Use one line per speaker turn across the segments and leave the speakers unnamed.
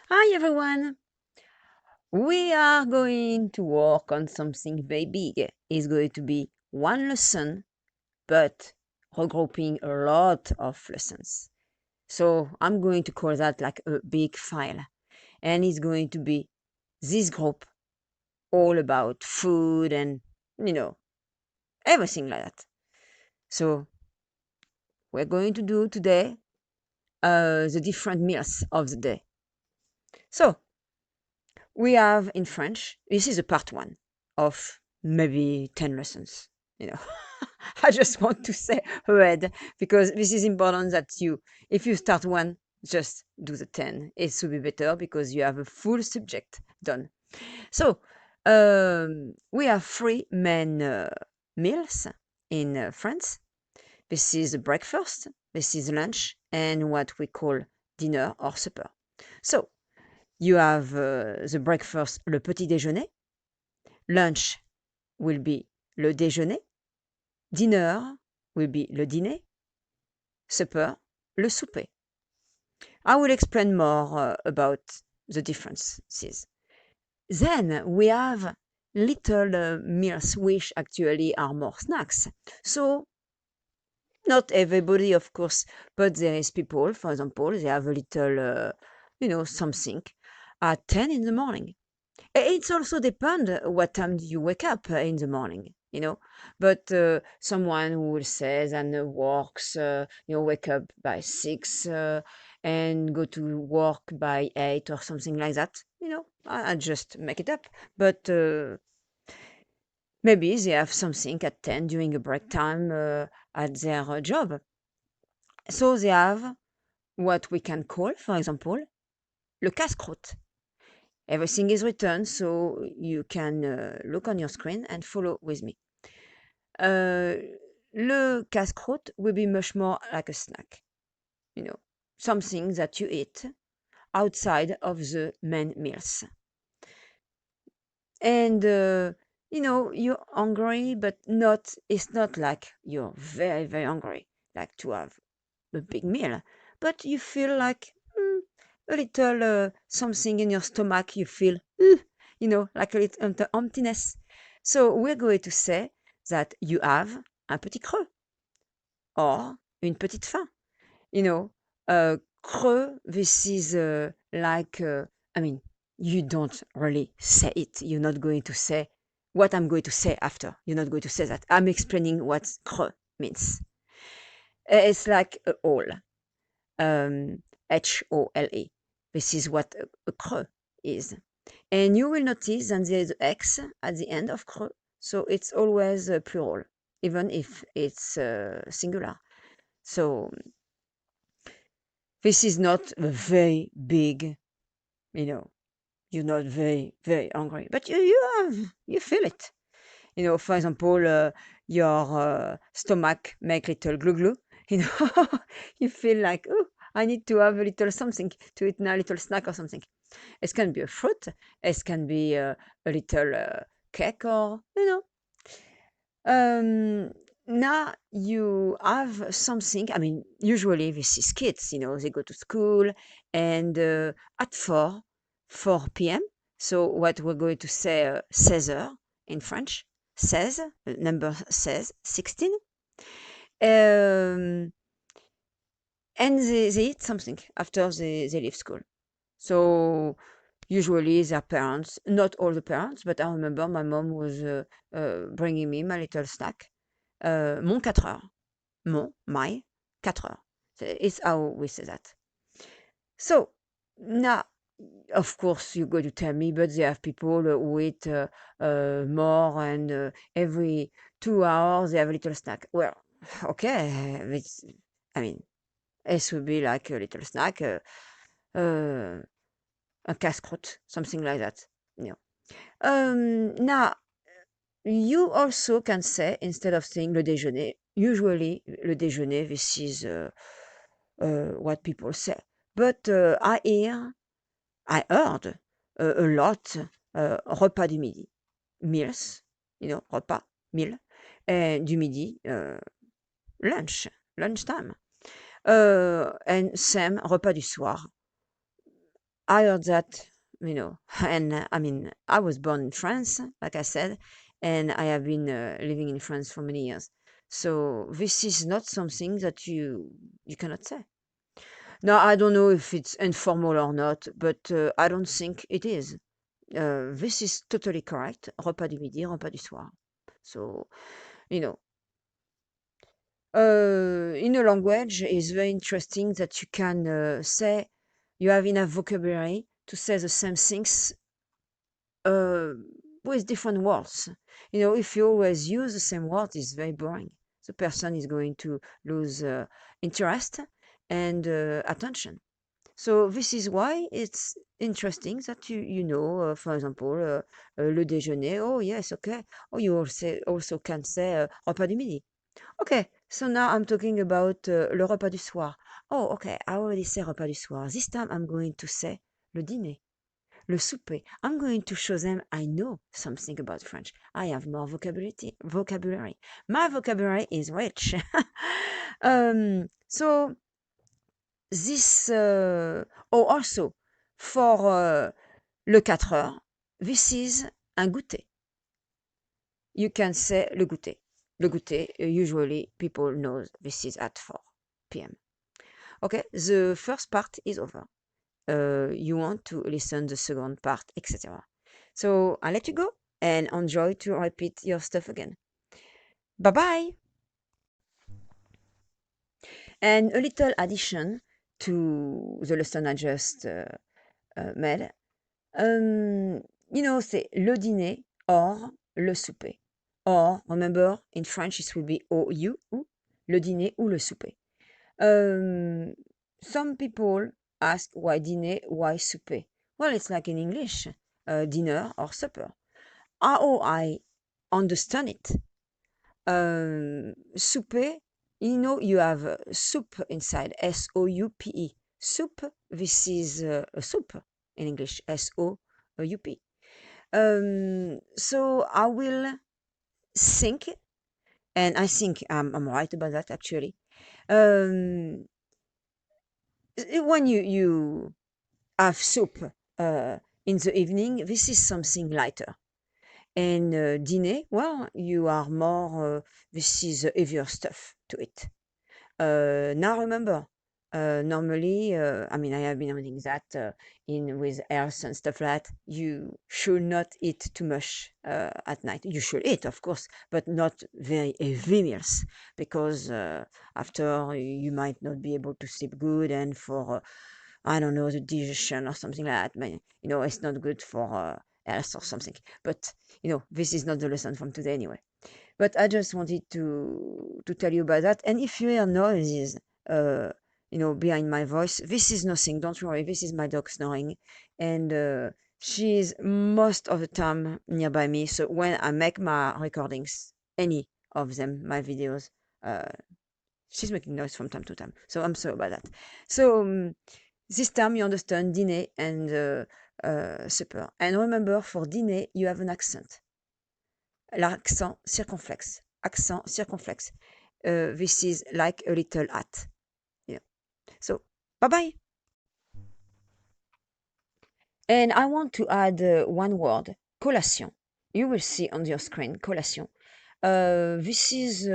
Hi everyone! We are going to work on something very big. It's going to be one lesson, but regrouping a lot of lessons. So I'm going to call that like a big file. And it's going to be this group all about food and, you know, everything like that. So we're going to do today the different meals of the day. So we have in French, this is a part one of maybe 10 lessons. You know, I just want to say ahead because this is important that if you start one, just do the 10. It should be better because you have a full subject done. So, we have three main meals in France. This is breakfast, this is lunch, and what we call dinner or supper. So, you have the breakfast, le petit déjeuner. Lunch will be le déjeuner. Dinner will be le dîner. Supper, le souper. I will explain more about the differences. Then we have little meals which actually are more snacks. So not everybody, of course, but there is people, for example, they have a little, something at 10 in the morning. It's also depend what time you wake up in the morning, But someone who will say and works, wake up by 6 and go to work by 8 or something like that. I just make it up. But maybe they have something at 10 during a break time at their job. So they have what we can call, for example, le casse-croûte. Everything is written, so you can look on your screen and follow with me. Le casse-croûte will be much more like a snack, something that you eat outside of the main meals. And, you're hungry, but it's not like you're very, very hungry, like to have a big meal, but you feel like a little something in your stomach, you feel, like a little emptiness. So we're going to say that you have un petit creux or une petite faim. Creux, this is I mean, you don't really say it. You're not going to say what I'm going to say after. You're not going to say that. I'm explaining what creux means. It's like a hole. HOLE. This is what a creux is. And you will notice that there is X at the end of creux. So it's always plural, even if it's singular. So this is not a very big, you're not very, very hungry, but you feel it. For example, your stomach make little glue glue, you know, you feel like, oh, I need to have a little something to eat now, a little snack or something. It can be a fruit, it can be a little cake or, now you have something, I mean, usually this is kids, they go to school and at 4 p.m. So what we're going to say 16 in French, 16, number 16, 16. And they eat something after they leave school. So usually their parents, not all the parents, but I remember my mom was bringing me my little snack. Mon 4 heures. My 4 heures. It's how we say that. So now, of course, you're going to tell me, but they have people who eat more and every 2 hours they have a little snack. Well, okay, I mean, it would be like a little snack, a casse-croûte, something like that. Now, you also can say, instead of saying le déjeuner, usually le déjeuner, this is what people say. But I heard a lot repas du midi, meals, repas, meal, and du midi, lunchtime. And same repas du soir. I heard that, and I mean, I was born in France, like I said, and I have been living in France for many years. So this is not something that you cannot say. Now, I don't know if it's informal or not, but I don't think it is. This is totally correct. Repas du midi, repas du soir. So, you know, in a language, it's very interesting that you can say you have enough vocabulary to say the same things uh, with different words. If you always use the same word, it's very boring. The person is going to lose interest and attention. So this is why it's interesting that for example, le déjeuner. Oh yes, okay. Oh, you also can say repas du midi. Okay, so now I'm talking about le repas du soir. Oh, okay, I already say repas du soir. This time I'm going to say le dîner, le souper. I'm going to show them I know something about French. I have more vocabulary. My vocabulary is rich. So this, also, for le 4 heures, this is un goûter. You can say le goûter. Le goûter, usually people know this is at 4 p.m. Okay, the first part is over. You want to listen the second part, etc. So I'll let you go and enjoy to repeat your stuff again. Bye bye. And a little addition to the lesson I just made. C'est le dîner or le souper. Or, remember, in French, it will be au you, ou, le dîner ou le souper. Some people ask why dîner, why souper? Well, it's like in English, dinner or supper. How I understand it. Souper, you have soup inside, S-O-U-P-E. Soup, this is a soup in English, S-O-U-P. So I will think, and I think I'm right about that actually. Um, when you have soup in the evening, this is something lighter. And dîner, well, you are more, this is heavier stuff to it. Now remember, normally, I mean, I have been reading that in with health and stuff like that. You should not eat too much at night. You should eat, of course, but not very heavy meals because after you might not be able to sleep good, and for I don't know, the digestion or something like that. But, it's not good for health or something. But this is not the lesson from today anyway. But I just wanted to tell you about that. And if you hear noises, behind my voice, this is nothing. Don't worry. This is my dog snoring, and she's most of the time nearby me. So when I make my recordings, any of them, my videos, uh, she's making noise from time to time. So I'm sorry about that. So this time you understand dîner and supper. And remember, for dîner, you have an accent. L'accent circonflexe. Accent circonflexe. This is like a little hat. Yeah. So, bye-bye. And I want to add one word, collation. You will see on your screen, collation. This is,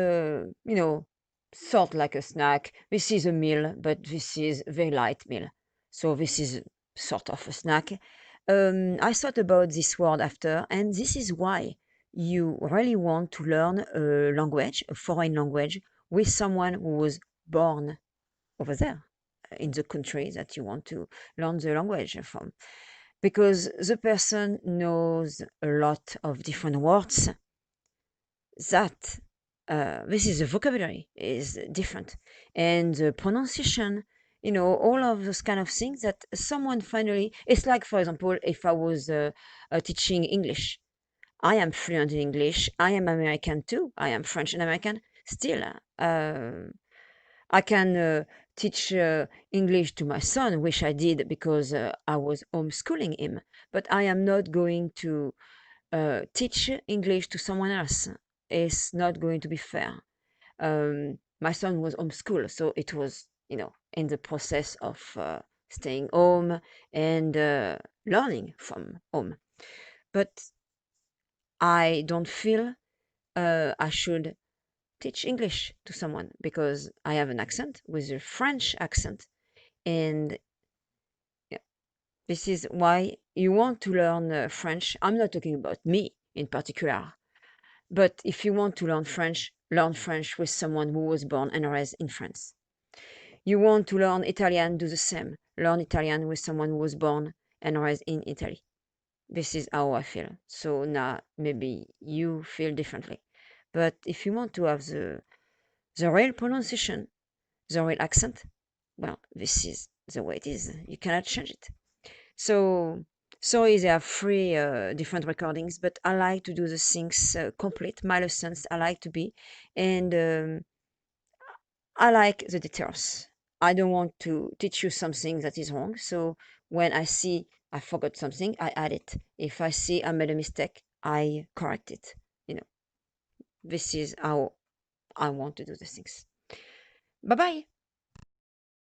sort like a snack. This is a meal, but this is a very light meal. So this is sort of a snack. I thought about this word after, and this is why you really want to learn a language, a foreign language, with someone who was born over there in the country that you want to learn the language from. Because the person knows a lot of different words that this is the vocabulary is different, and the pronunciation, all of those kind of things that someone finally, it's like, for example, if I was teaching English. I am fluent in English. I am American too. I am French and American. Still, I can teach English to my son, which I did because I was homeschooling him. But I am not going to teach English to someone else. It's not going to be fair. My son was homeschooled, so it was, in the process of staying home and learning from home. But I don't feel I should teach English to someone because I have an accent with a French accent. And yeah, this is why you want to learn French. I'm not talking about me in particular, but if you want to learn French with someone who was born and raised in France. You want to learn Italian, do the same. Learn Italian with someone who was born and raised in Italy. This is how I feel. So now maybe you feel differently. But if you want to have the real pronunciation, the real accent, well, this is the way it is. You cannot change it. So sorry, there are three different recordings, but I like to do the things complete. My lessons I like to be, and I like the details. I don't want to teach you something that is wrong. So when I see I forgot something, I add it. If I see I made a mistake, I correct it. You know, this is how I want to do the things. Bye bye.